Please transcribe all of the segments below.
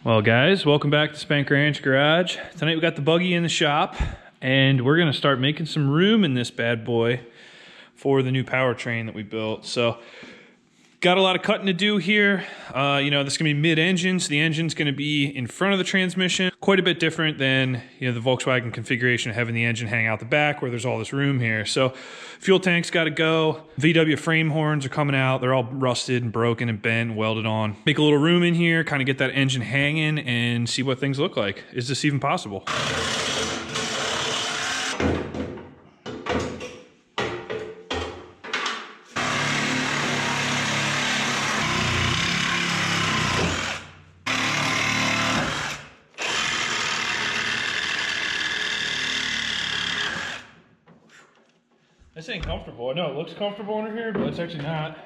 Well guys, welcome back to Spank Ranch Garage. Tonight we got the buggy in the shop and we're gonna start making some room in this bad boy for the new powertrain that we built. So got a lot of cutting to do here. This is gonna be mid-engine, so the engine's gonna be in front of the transmission. Quite a bit different than the Volkswagen configuration of having the engine hang out the back where there's all this room here. So fuel tank's gotta go. VW frame horns are coming out. They're all rusted and broken and bent and welded on. Make a little room in here, kind of get that engine hanging and see what things look like. Is this even possible? This ain't comfortable. I know it looks comfortable under here, but it's actually not.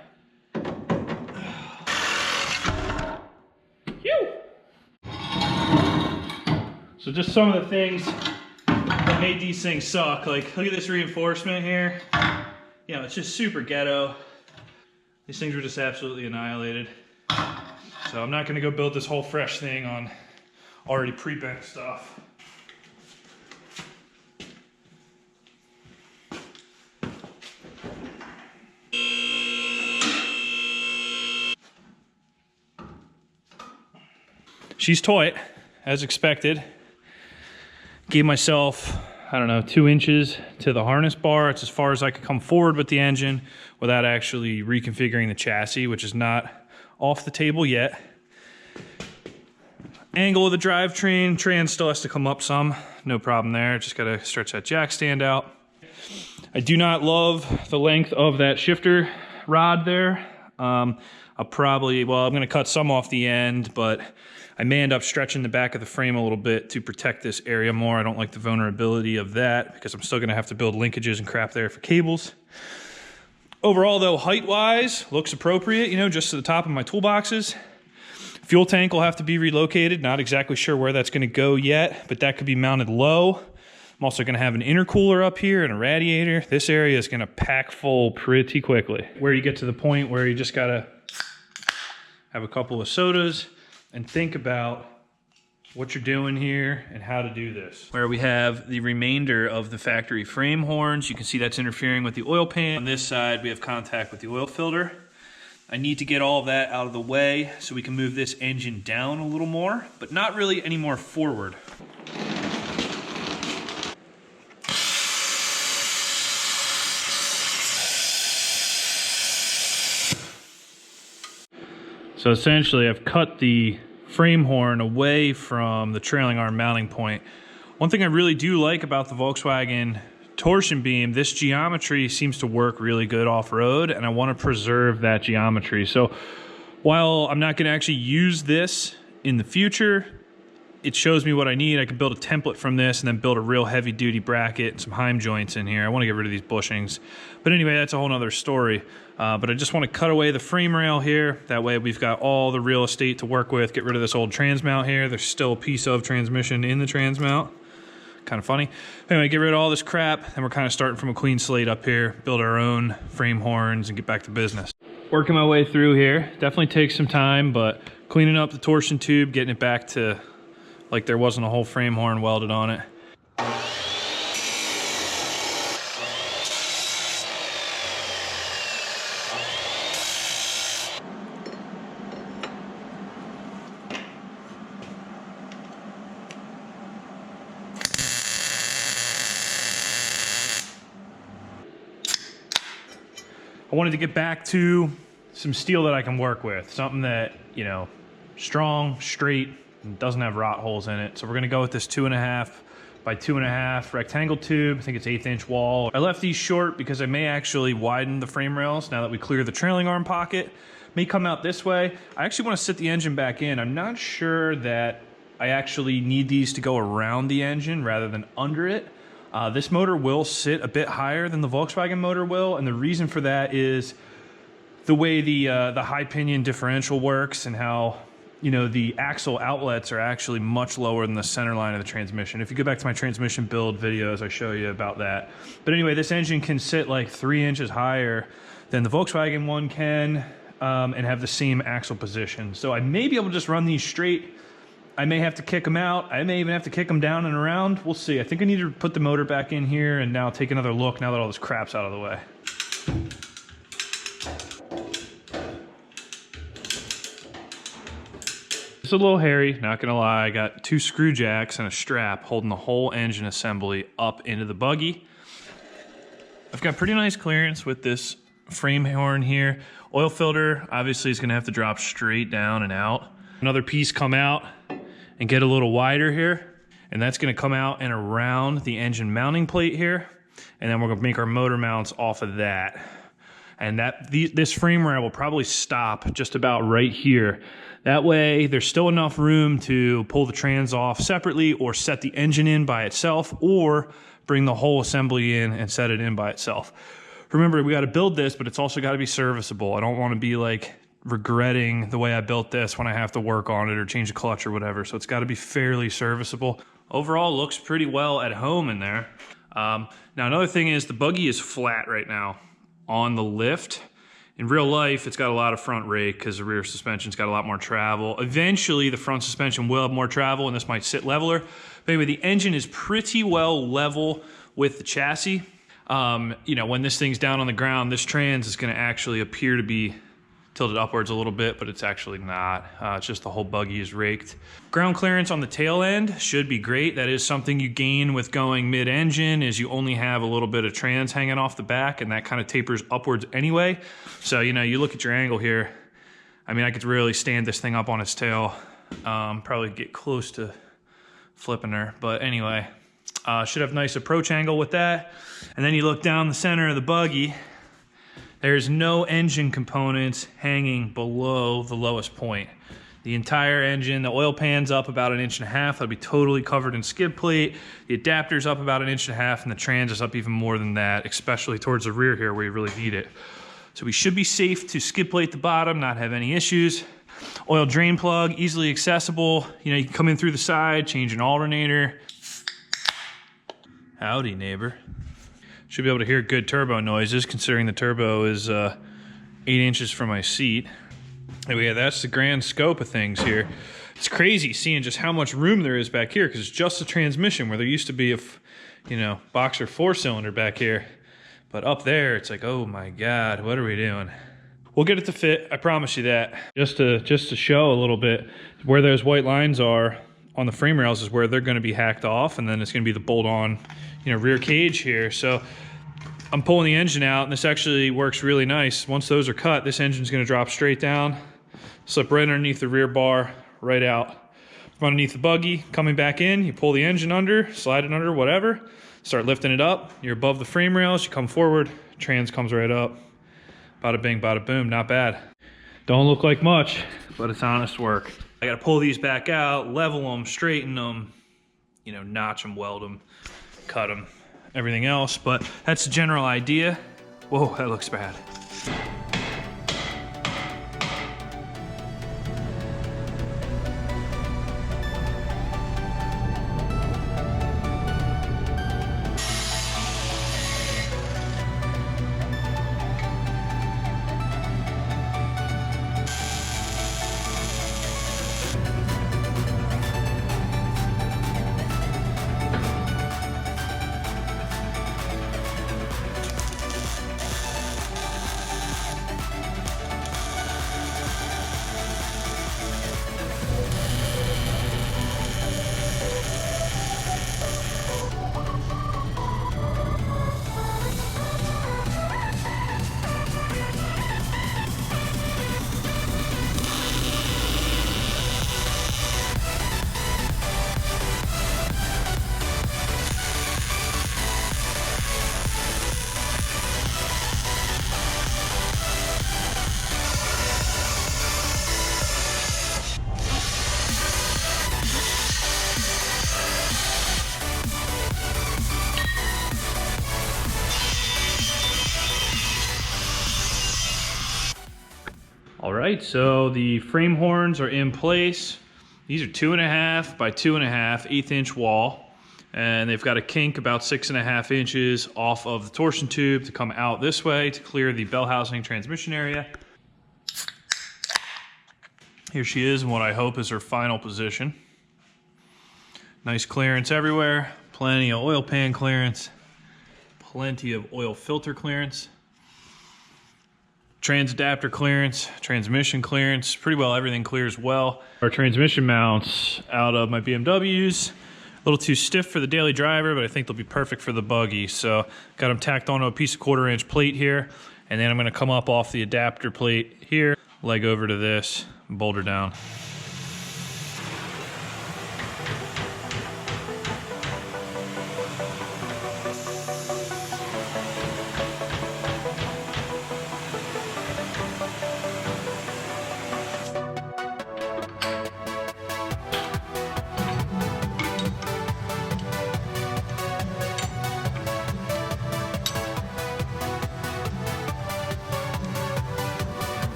Phew! So just some of the things that made these things suck. Like, look at this reinforcement here. It's just super ghetto. These things were just absolutely annihilated. So I'm not gonna go build this whole fresh thing on already pre-bent stuff. She's taut, as expected. Gave myself, 2 inches to the harness bar. It's as far as I could come forward with the engine without actually reconfiguring the chassis, which is not off the table yet. Angle of the drivetrain, trans still has to come up some. No problem there, just gotta stretch that jack stand out. I do not love the length of that shifter rod there. I'm gonna cut some off the end, but I may end up stretching the back of the frame a little bit to protect this area more. I don't like the vulnerability of that because I'm still gonna have to build linkages and crap there for cables. Overall though, height-wise, looks appropriate, just to the top of my toolboxes. Fuel tank will have to be relocated. Not exactly sure where that's gonna go yet, but that could be mounted low. I'm also gonna have an intercooler up here and a radiator. This area is gonna pack full pretty quickly. Where you get to the point where you just gotta have a couple of sodas and think about what you're doing here and how to do this. Where we have the remainder of the factory frame horns, you can see that's interfering with the oil pan. On this side, we have contact with the oil filter. I need to get all of that out of the way so we can move this engine down a little more, but not really any more forward. So essentially I've cut the frame horn away from the trailing arm mounting point. One thing I really do like about the Volkswagen torsion beam, this geometry seems to work really good off-road, and I want to preserve that geometry. So while I'm not going to actually use this in the future, it shows me what I need. I can build a template from this and then build a real heavy duty bracket and some heim joints in here. I want to get rid of these bushings. But anyway, that's a whole nother story. But I just want to cut away the frame rail here. That way we've got all the real estate to work with. Get rid of this old trans mount here. There's still a piece of transmission in the trans mount. Kind of funny. Anyway, get rid of all this crap. And we're kind of starting from a clean slate up here. Build our own frame horns and get back to business. Working my way through here. Definitely takes some time, but cleaning up the torsion tube, getting it back to like there wasn't a whole frame horn welded on it. I wanted to get back to some steel that I can work with. Something that, strong, straight, and doesn't have rot holes in it. So we're gonna go with this 2.5 by 2.5 rectangle tube. I think it's 1/8 inch wall. I left these short because I may actually widen the frame rails now that we clear the trailing arm pocket. May come out this way. I actually wanna sit the engine back in. I'm not sure that I actually need these to go around the engine rather than under it. This motor will sit a bit higher than the Volkswagen motor will, and the reason for that is the way the high pinion differential works and how the axle outlets are actually much lower than the center line of the transmission. If you go back to my transmission build videos, I show you about that. But anyway, this engine can sit like 3 inches higher than the Volkswagen one can and have the same axle position. So I may be able to just run these straight I may have to kick them out. I may even have to kick them down and around. We'll see. I think I need to put the motor back in here and now take another look now that all this crap's out of the way. It's a little hairy, not gonna lie. I got 2 screw jacks and a strap holding the whole engine assembly up into the buggy. I've got pretty nice clearance with this frame horn here. Oil filter obviously is gonna have to drop straight down and out. Another piece come out and get a little wider here, and that's gonna come out and around the engine mounting plate here, and then we're gonna make our motor mounts off of that. And this frame rail will probably stop just about right here. That way there's still enough room to pull the trans off separately or set the engine in by itself, or bring the whole assembly in and set it in by itself. Remember, we gotta build this, but it's also gotta be serviceable. I don't wanna be like regretting the way I built this when I have to work on it or change the clutch or whatever. So it's gotta be fairly serviceable. Overall, looks pretty well at home in there. Now another thing is the buggy is flat right now on the lift. In real life, it's got a lot of front rake because the rear suspension's got a lot more travel. Eventually, the front suspension will have more travel and this might sit leveler. But anyway, the engine is pretty well level with the chassis. You know, when this thing's down on the ground, this trans is gonna actually appear to be tilted upwards a little bit, but it's actually not. It's just the whole buggy is raked. Ground clearance on the tail end should be great. That is something you gain with going mid-engine, is you only have a little bit of trans hanging off the back, and that kind of tapers upwards anyway. So, you know, you look at your angle here. I mean, I could really stand this thing up on its tail. Probably get close to flipping her, but anyway. Should have nice approach angle with that. And then you look down the center of the buggy. There's no engine components hanging below the lowest point. The entire engine, the oil pan's up about 1.5 inches. That'll be totally covered in skid plate. The adapter's up about 1.5 inches, and the trans is up even more than that, especially towards the rear here where you really need it. So we should be safe to skid plate the bottom, not have any issues. Oil drain plug, easily accessible. You know, you can come in through the side, change an alternator. Howdy, neighbor. Should be able to hear good turbo noises considering the turbo is 8 inches from my seat. Anyway, yeah, that's the grand scope of things here. It's crazy seeing just how much room there is back here because it's just a transmission where there used to be a, you know, boxer 4-cylinder back here. But up there, it's like, oh my God, what are we doing? We'll get it to fit, I promise you that. Just to show a little bit, where those white lines are on the frame rails is where they're gonna be hacked off, and then it's gonna be the bolt-on, you know, rear cage here. So I'm pulling the engine out, and this actually works really nice. Once those are cut, this engine's gonna drop straight down, slip right underneath the rear bar, right out. From underneath the buggy, coming back in, you pull the engine under, slide it under, whatever, start lifting it up. You're above the frame rails, you come forward, trans comes right up. Bada bing, bada boom, not bad. Don't look like much, but it's honest work. I gotta pull these back out, level them, straighten them, you know, notch them, weld them, cut them, everything else, but that's the general idea. Whoa, that looks bad. All right, so the frame horns are in place. These are 2.5 by 2.5 1/8-inch wall, and they've got a kink about 6.5 inches off of the torsion tube to come out this way to clear the bell housing transmission area. Here she is in what I hope is her final position. Nice clearance everywhere. Plenty of oil pan clearance. Plenty of oil filter clearance. Trans adapter clearance, transmission clearance, pretty well everything clears well. Our transmission mounts out of my BMWs, a little too stiff for the daily driver, but I think they'll be perfect for the buggy. So got them tacked onto a piece of 1/4-inch plate here, and then I'm gonna come up off the adapter plate here, leg over to this, and boulder down.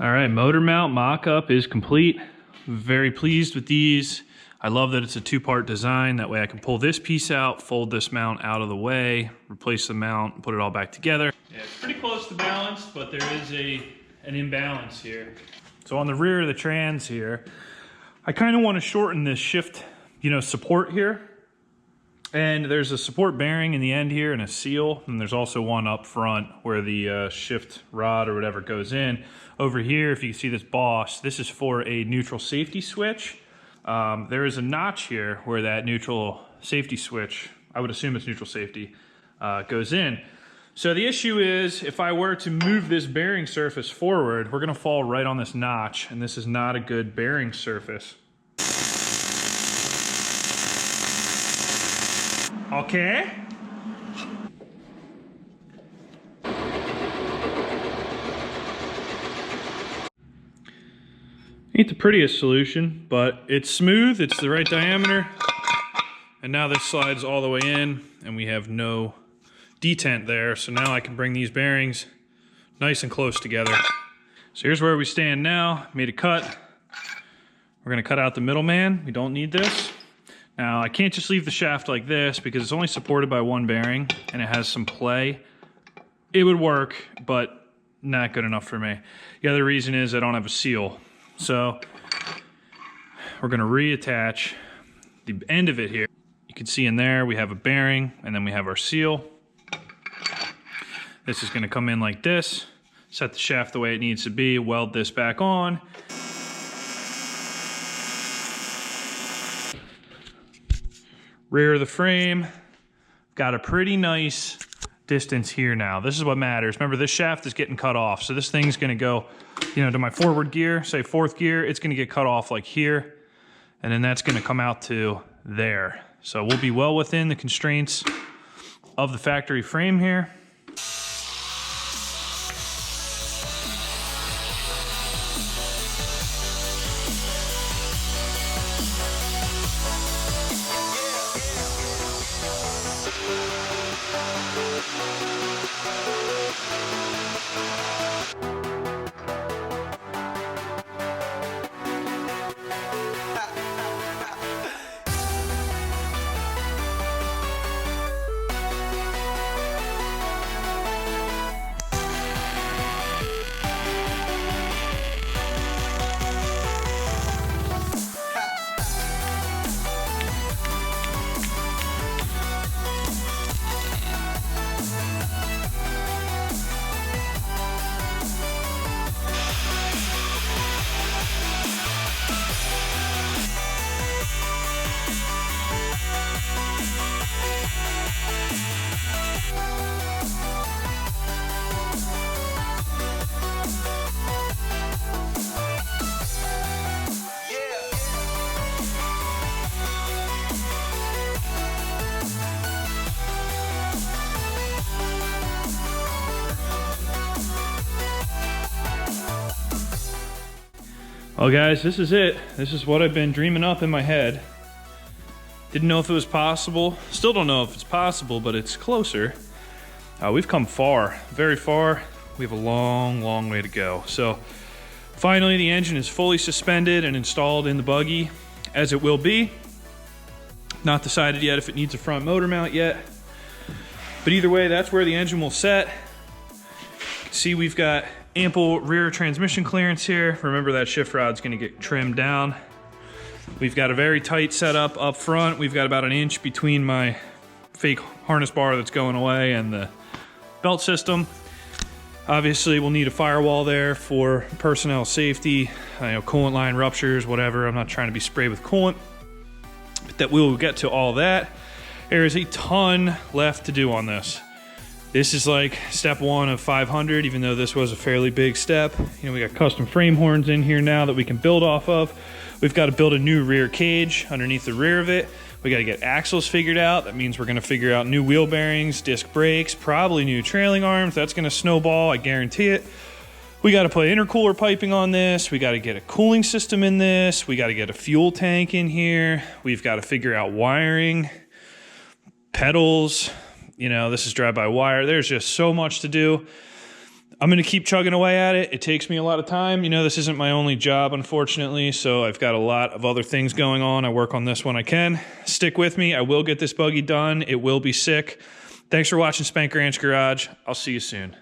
All right, motor mount mock-up is complete. Very pleased with these. I love that it's a 2-part design. That way I can pull this piece out, fold this mount out of the way, replace the mount, put it all back together. Yeah, it's pretty close to balanced, but there is an imbalance here. So on the rear of the trans here, I kind of want to shorten this shift, support here. And there's a support bearing in the end here and a seal, and there's also one up front where the shift rod or whatever goes in. Over here, if you can see this boss, this is for a neutral safety switch. There is a notch here where that neutral safety switch, I would assume it's neutral safety, goes in. So the issue is, if I were to move this bearing surface forward, we're gonna fall right on this notch, and this is not a good bearing surface. Okay. Ain't the prettiest solution, but it's smooth, it's the right diameter, and now this slides all the way in, and we have no detent there, so now I can bring these bearings nice and close together. So here's where we stand now. Made a cut. We're gonna cut out the middleman. We don't need this. Now, I can't just leave the shaft like this because it's only supported by one bearing and it has some play. It would work, but not good enough for me. The other reason is I don't have a seal. So we're gonna reattach the end of it here. You can see in there we have a bearing and then we have our seal. This is gonna come in like this, set the shaft the way it needs to be, weld this back on. Rear of the frame, got a pretty nice distance here now. This is what matters. Remember, this shaft is getting cut off. So this thing's gonna go, to my forward gear, say 4th gear, it's gonna get cut off like here, and then that's gonna come out to there. So we'll be well within the constraints of the factory frame here. Well guys, this is it. This is what I've been dreaming up in my head. Didn't know if it was possible. Still don't know if it's possible, but it's closer. We've come far, very far. We have a long, long way to go. So finally the engine is fully suspended and installed in the buggy, as it will be. Not decided yet if it needs a front motor mount yet. But either way, that's where the engine will set. You can see we've got ample rear transmission clearance here. Remember that shift rod's gonna get trimmed down. We've got a very tight setup up front. We've got about an inch between my fake harness bar that's going away and the belt system. Obviously, we'll need a firewall there for personnel safety, coolant line ruptures, whatever. I'm not trying to be sprayed with coolant, but that we will get to all that. There is a ton left to do on this. This is like step 1 of 500, even though this was a fairly big step. We got custom frame horns in here now that we can build off of. We've got to build a new rear cage underneath the rear of it. We got to get axles figured out. That means we're going to figure out new wheel bearings, disc brakes, probably new trailing arms. That's going to snowball, I guarantee it. We got to put intercooler piping on this. We got to get a cooling system in this. We got to get a fuel tank in here. We've got to figure out wiring, pedals. This is drive-by-wire. There's just so much to do. I'm going to keep chugging away at it. It takes me a lot of time. This isn't my only job, unfortunately, so I've got a lot of other things going on. I work on this when I can. Stick with me. I will get this buggy done. It will be sick. Thanks for watching Spank Ranch Garage. I'll see you soon.